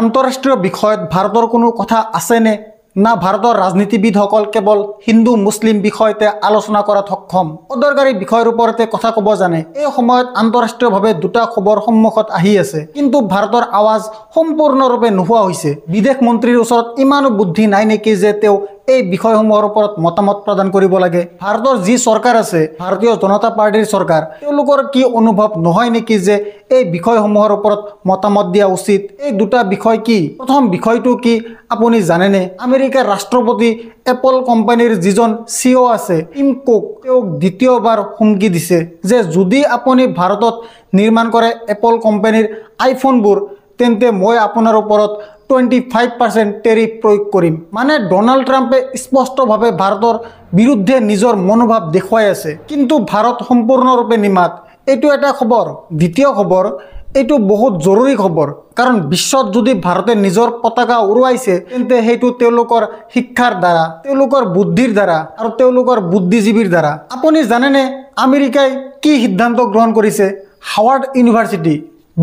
আন্তঃৰাষ্ট্ৰীয় বিষয়ত ভাৰতৰ কোনো কথা আছেনে না ভাৰতৰ ৰাজনীতিবিদসকল কেৱল হিন্দু মুছলিম বিষয়তে আলোচনা কৰাত সক্ষম অদৰকাৰী বিষয়ৰ ওপৰতে কথা ক'ব জানে। এই সময়ত আন্তঃৰাষ্ট্ৰীয়ভাৱে দুটা খবৰ সন্মুখত আহি আছে, কিন্তু ভাৰতৰ আৱাজ সম্পূৰ্ণৰূপে নোহোৱা হৈছে। বিদেশ মন্ত্ৰীৰ ওচৰত ইমানো বুদ্ধি নাই নেকি যে তেওঁ এই বিষয়সমূহৰ ওপৰত মতামত প্ৰদান কৰিব লাগে। ভাৰতৰ যি চৰকাৰ আছে, ভাৰতীয় জনতা পাৰ্টিৰ চৰকাৰ, তেওঁলোকৰ কি অনুভৱ নহয় নেকি যে এই বিষয়সমূহৰ ওপৰত মতামত দিয়া উচিত? এই দুটা বিষয় কি? প্ৰথম বিষয়টো কি আপুনি জানেনে? আমেৰিকাৰ ৰাষ্ট্ৰপতি এপল কোম্পানীৰ যিজন CEO আছে টিম কুক, তেওঁক দ্বিতীয়বাৰ হুমকি দিছে যে যদি আপুনি ভাৰতত নিৰ্মাণ কৰে এপল কোম্পানীৰ আইফোনবোৰ, তেন্তে মই আপোনাৰ ওপৰত 25% টেৰিফ প্ৰয়োগ কৰিম। মানে ডোনাল্ড ট্ৰাম্পে স্পষ্টভাৱে ভাৰতৰ বিৰুদ্ধে নিজৰ মনোভাৱ দেখুৱাই আছে, কিন্তু ভাৰত সম্পূৰ্ণৰূপে নিমাত। এইটো এটা খবৰ। দ্বিতীয় খবৰ, এইটো বহুত জৰুৰী খবৰ, কাৰণ বিশ্বত যদি ভাৰতে নিজৰ পতাকা উৰুৱাইছে, তেন্তে সেইটো তেওঁলোকৰ শিক্ষাৰ দ্বাৰা, তেওঁলোকৰ বুদ্ধিৰ দ্বাৰা আৰু তেওঁলোকৰ বুদ্ধিজীৱীৰ দ্বাৰা। আপুনি জানেনে আমেৰিকাই কি সিদ্ধান্ত গ্ৰহণ কৰিছে? হাৱাৰ্ড ইউনিভাৰ্চিটি,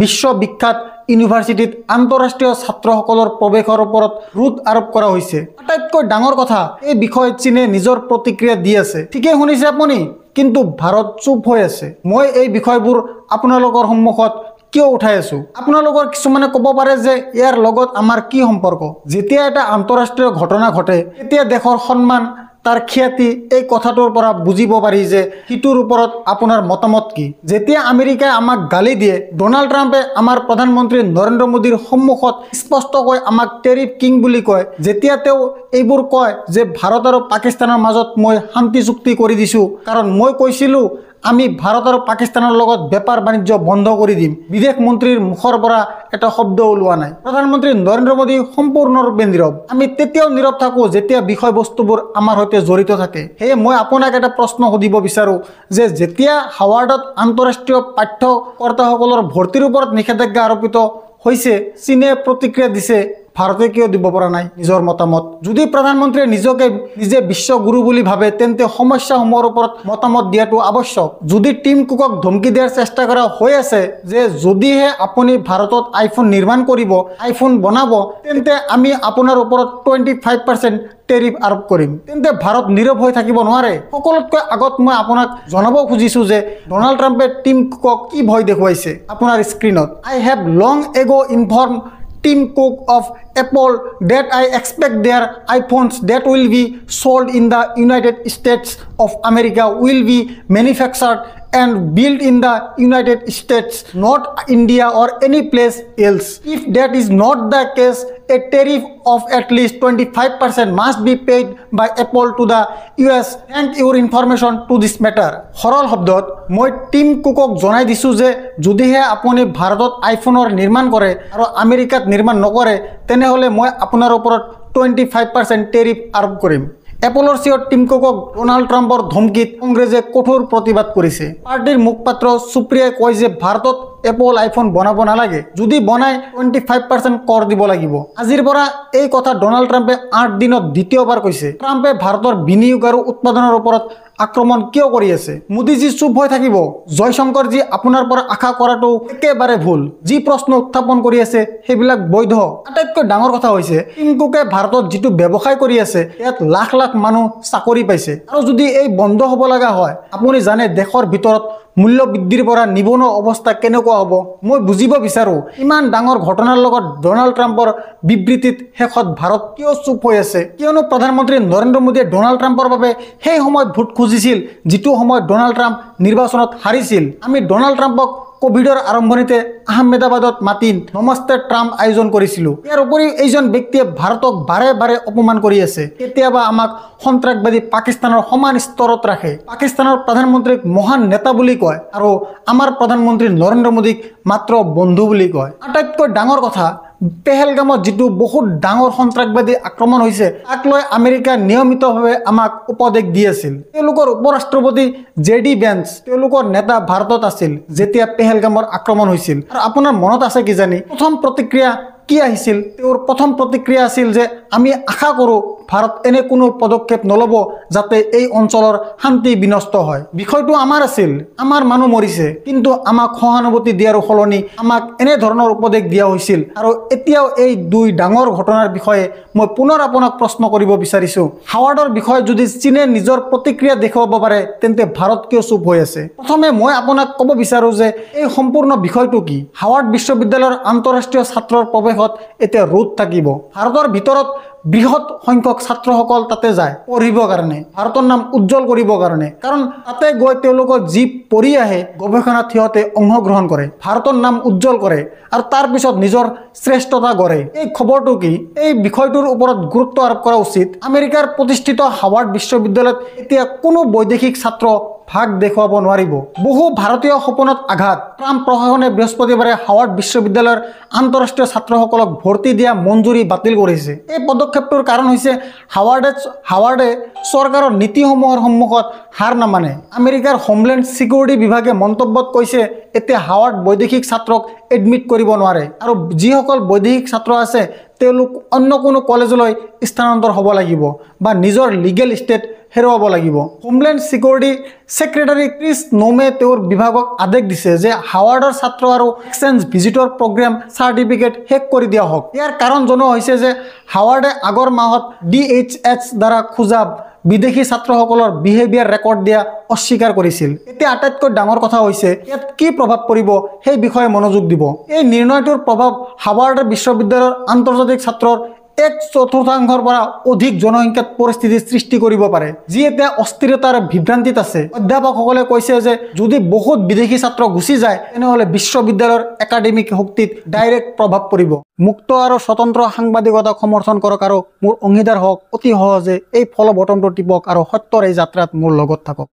বিশ্ববিখ্যাত ইউনিভাৰ্চিটিত আন্তঃৰাষ্ট্ৰীয় ছাত্ৰসকলৰ প্ৰৱেশৰ ওপৰত ৰোধ আৰোপ কৰা হৈছে। আটাইতকৈ ডাঙৰ কথা, এই বিষয়ত চীনে নিজৰ প্ৰতিক্ৰিয়া দি আছে। ঠিকেই শুনিছে আপুনি, কিন্তু ভাৰত চুপ হৈ আছে। মই এই বিষয়বোৰ আপোনালোকৰ সন্মুখত কিয় উঠাই আছো? আপোনালোকৰ কিছুমানে ক'ব পাৰে যে ইয়াৰ লগত আমাৰ কি সম্পৰ্ক? যেতিয়া এটা আন্তঃৰাষ্ট্ৰীয় ঘটনা ঘটে, তেতিয়া দেশৰ সন্মান, তাৰ খ্যাতি, এই কথাটোৰ পৰা বুজিব পাৰি যে সিটোৰ ওপৰত আপোনাৰ মতামত কি। যেতিয়া আমেৰিকাই আমাক গালি দিয়ে, ডোনাল্ড ট্ৰাম্পে আমাৰ প্ৰধানমন্ত্ৰী নৰেন্দ্ৰ মোদীৰ সন্মুখত স্পষ্টকৈ আমাক টেৰিফ কিং বুলি কয়, যেতিয়া তেওঁ এইবোৰ কয় যে ভাৰত আৰু পাকিস্তানৰ মাজত মই শান্তি চুক্তি কৰি দিছোঁ, কাৰণ মই কৈছিলোঁ আমি ভাৰত আৰু পাকিস্তানৰ লগত বেপাৰ বাণিজ্য বন্ধ কৰি দিম, বিদেশ মন্ত্ৰীৰ মুখৰ পৰা এটা শব্দ ওলোৱা নাই। প্ৰধানমন্ত্ৰী নৰেন্দ্ৰ মোদী সম্পূৰ্ণৰূপে নীৰৱ। আমি তেতিয়াও নীৰৱ থাকোঁ যেতিয়া বিষয়বস্তুবোৰ আমাৰ সৈতে জড়িত থাকে। সেয়ে মই আপোনাক এটা প্ৰশ্ন সুধিব বিচাৰোঁ যে যেতিয়া হাৱাৰ্ডত আন্তঃৰাষ্ট্ৰীয় পাঠ্যকৰ্তাসকলৰ ভৰ্তিৰ ওপৰত নিষেধাজ্ঞা আৰোপিত হৈছে, চীনে প্ৰতিক্ৰিয়া দিছে, ভাৰতে কিয় দিব পৰা নাই নিজৰ মতামত? যদি প্ৰধানমন্ত্ৰীয়ে নিজে বিশ্বগুৰু বুলি ভাবে, তেন্তে সমস্যাসমূহৰ ওপৰত মতামত দিয়াটো আৱশ্যক। যদি টিম কুকক ধমকি দিয়াৰ চেষ্টা কৰা হৈ আছে যে যদিহে আপুনি ভাৰতত আইফোন নিৰ্মাণ কৰিব, আইফোন বনাব, তেন্তে আমি আপোনাৰ ওপৰত 25% টেৰিফ আৰোপ কৰিম, তেন্তে ভাৰত নীৰৱ হৈ থাকিব নোৱাৰে। সকলোতকৈ আগত মই আপোনাক জনাব খুজিছোঁ যে ডোনাল্ড ট্ৰাম্পে টিম কুকক কি ভয় দেখুৱাইছে। আপোনাৰ স্ক্ৰীণত আই have long ago inform Tim Cook of Apple that I expect their iPhones that will be sold in the United States of America will be manufactured and built in the United States, not India or any place else. If that is not the case, a tariff of at least 25% must be paid by Apple to the US. Thank your information to this matter. সৰল শব্দত মই team কুকক জনাই দিছোঁ যে যদিহে আপুনি ভাৰতত আইফোনৰ নিৰ্মাণ কৰে আৰু আমেৰিকাত নিৰ্মাণ নকৰে, তেনেহ'লে মই আপোনাৰ ওপৰত 25% টেৰিফ আৰোপ কৰিম। এপলৰ CEO টিম কুকক ডোনাল্ড ট্ৰাম্পৰ ধমকিত কংগ্ৰেছে কঠোৰ প্ৰতিবাদ কৰিছে। পাৰ্টিৰ মুখপাত্ৰ সুপ্ৰিয়াই কয় যে ভাৰতত এপল আইফোন বনাব নালাগে, যদি বনায় 25% কৰ দিব লাগিব। আজিৰ পৰা এই কথা ডোনাল্ড ট্ৰাম্পে 8 দিনত দ্বিতীয়বাৰ কৈছে। ট্ৰাম্পে ভাৰতৰ বিনিয়োগ আৰু উৎপাদনৰ ওপৰত আক্ৰমণ কিয় কৰি আছে? মোদীজী চুপ হৈ থাকিব? জয়শংকৰজী আপোনাৰ পৰা আশা কৰাটো একেবাৰে ভুল। যি প্ৰশ্ন উত্থাপন কৰি আছে সেইবিলাক বৈধ। আটাইতকৈ ডাঙৰ কথা হৈছে টিম কুকে ভাৰতত যিটো ব্যৱসায় কৰি আছে, ইয়াত লাখ লাখ মানুহ চাকৰি পাইছে, আৰু যদি এই বন্ধ হ'ব লগা হয়, আপুনি জানে দেশৰ ভিতৰত মূল্য বৃদ্ধিৰ পৰা নিবনুৱা অৱস্থা কেনেকুৱা হ'ব? মই বুজিব বিচাৰোঁ ইমান ডাঙৰ ঘটনাৰ লগত ডোনাল্ড ট্ৰাম্পৰ বিবৃতিত শেষত ভাৰত কিয় চুপ হৈ আছে? কিয়নো প্ৰধানমন্ত্ৰী নৰেন্দ্ৰ মোদীয়ে ডোনাল্ড ট্ৰাম্পৰ বাবে সেই সময়ত ভোট খুজিছিল যিটো সময়ত ডোনাল্ড ট্ৰাম্প নিৰ্বাচনত হাৰিছিল। আমি ডোনাল্ড ট্ৰাম্পক কোভিডৰ আৰম্ভণিতে আহমেদাবাদত মাতি নমস্তে ট্ৰাম্প আয়োজন কৰিছিলোঁ। ইয়াৰ উপৰিও এইজন ব্যক্তিয়ে ভাৰতক বাৰে বাৰে অপমান কৰি আছে। কেতিয়াবা আমাক সন্ত্ৰাসবাদী পাকিস্তানৰ সমান স্তৰত ৰাখে, পাকিস্তানৰ প্ৰধানমন্ত্ৰীক মহান নেতা বুলি কয়, আৰু আমাৰ প্ৰধানমন্ত্ৰী নৰেন্দ্ৰ মোদীক মাত্ৰ বন্ধু বুলি কয়। আটাইতকৈ ডাঙৰ কথা, পেহেলগামত যিটো বহুত ডাঙৰ সন্ত্ৰাসবাদী আক্ৰমণ হৈছে, তাক লৈ আমেৰিকা নিয়মিতভাৱে আমাক উপদেশ দি আছিল। তেওঁলোকৰ উপৰাষ্ট্ৰপতি JD Vance, তেওঁলোকৰ নেতা ভাৰতত আছিল যেতিয়া পেহেলগামৰ আক্ৰমণ হৈছিল। আৰু আপোনাৰ মনত আছে কিজানি প্ৰথম প্ৰতিক্ৰিয়া কি আহিছিল তেওঁৰ প্ৰথম প্ৰতিক্ৰিয়া আছিল যে আমি আশা কৰোঁ ভাৰত এনে কোনো পদক্ষেপ নল'ব যাতে এই অঞ্চলৰ শান্তি বিনষ্ট হয়। বিষয়টো আমাৰ আছিল, আমাৰ মানুহ মৰিছে, কিন্তু আমাক সহানুভূতি দিয়াৰ সলনি আমাক এনে ধৰণৰ উপদেশ দিয়া হৈছিল। আৰু এতিয়াও এই দুই ডাঙৰ ঘটনাৰ বিষয়ে মই পুনৰ আপোনাক প্ৰশ্ন কৰিব বিচাৰিছোঁ, হাৱাৰ্ডৰ বিষয়ে যদি চীনে নিজৰ প্ৰতিক্ৰিয়া দেখুৱাব পাৰে তেন্তে ভাৰত কিয় চুপ হৈ আছে? প্ৰথমে মই আপোনাক ক'ব বিচাৰোঁ যে এই সম্পূৰ্ণ বিষয়টো কি। হাৱাৰ্ড বিশ্ববিদ্যালয়ৰ আন্তঃৰাষ্ট্ৰীয় ছাত্ৰৰ প্ৰৱেশত এতিয়া ৰোধ থাকিব। ভাৰতৰ ভিতৰত বৃহৎ সংখ্যক ছাত্ৰসকল তাতে যায় পঢ়িবৰ কাৰণে, ভাৰতৰ নাম উজ্জ্বল কৰিবৰ কাৰণে, কাৰণ তাতে গৈ তেওঁলোকৰ যি পঢ়ি আহে গৱেষণাত সিহঁতে অংশগ্ৰহণ কৰে, ভাৰতৰ নাম উজ্জ্বল কৰে আৰু তাৰপিছত নিজৰ শ্ৰেষ্ঠতা গঢ়ে। এই খবৰটো কি? এই বিষয়টোৰ ওপৰত গুৰুত্ব আৰোপ কৰা উচিত। আমেৰিকাৰ প্ৰতিষ্ঠিত হাৱাৰ্ড বিশ্ববিদ্যালয়ত এতিয়া কোনো বৈদেশিক ছাত্ৰ ভাগ দেখুৱাব নোৱাৰিব। বহু ভাৰতীয় সপোনত আঘাত। ট্ৰাম্প প্ৰশাসনে বৃহস্পতিবাৰে হাৱাৰ্ড বিশ্ববিদ্যালয়ৰ আন্তঃৰাষ্ট্ৰীয় ছাত্ৰসকলক ভৰ্তি দিয়া মঞ্জুৰি বাতিল কৰিছে। এই পদক্ষেপটোৰ কাৰণ হৈছে হাৱাৰ্ডে চৰকাৰৰ নীতিসমূহৰ সন্মুখত হাৰ নামানে। আমেৰিকাৰ হোমলেণ্ড ছিকিউৰিটি বিভাগে মন্তব্যত কৈছে এতিয়া হাৱাৰ্ড বৈদেশিক ছাত্ৰক এডমিট কৰিব নোৱাৰে আৰু যিসকল বৈদেশিক ছাত্ৰ আছে তেওঁলোক অন্য কোনো কলেজলৈ স্থানান্তৰ হ'ব লাগিব বা নিজৰ লিগেল ষ্টেট হেৰুৱাব লাগিব। হোমলেণ্ড ছিকিউৰিটি ছেক্ৰেটাৰী ক্ৰিছ নোমে তেওঁৰ বিভাগক আদেশ দিছে যে হাৱাৰ্ডৰ ছাত্ৰ আৰু এক্সচেঞ্জ ভিজিটৰ প্ৰগ্ৰেম চাৰ্টিফিকেট শেষ কৰি দিয়া হওক। ইয়াৰ কাৰণ জনোৱা হৈছে যে হাৱাৰ্ডে আগৰ মাহত DHS দ্বাৰা খোজা বিদেশী ছাত্ৰসকলৰ বিহেভিয়াৰ ৰেকৰ্ড দিয়া অস্বীকাৰ কৰিছিল। এতিয়া আটাইতকৈ ডাঙৰ কথা হৈছে ইয়াত কি প্ৰভাৱ পৰিব সেই বিষয়ে মনোযোগ দিব। এই নিৰ্ণয়টোৰ প্ৰভাৱ হাৱাৰ্ড বিশ্ববিদ্যালয়ৰ আন্তৰ্জাতিক ছাত্ৰৰ 1/4 পৰা অধিক জনসংখ্যাত পৰিস্থিতিৰ সৃষ্টি কৰিব পাৰে, যি এতিয়া অস্থিৰতাৰ বিভ্ৰান্তিত আছে। অধ্যাপকসকলে কৈছে যে যদি বহুত বিদেশী ছাত্ৰ গুচি যায় তেনেহ'লে বিশ্ববিদ্যালয়ৰ একাডেমিক শক্তিত ডাইৰেক্ট প্ৰভাৱ পৰিব। মুক্ত আৰু স্বতন্ত্ৰ সাংবাদিকতাক সমৰ্থন কৰক আৰু মোৰ অংশীদাৰ হওক। অতি সহজে এই ফলো বটনটো টিপক আৰু সত্যৰ এই যাত্ৰাত মোৰ লগত থাকক।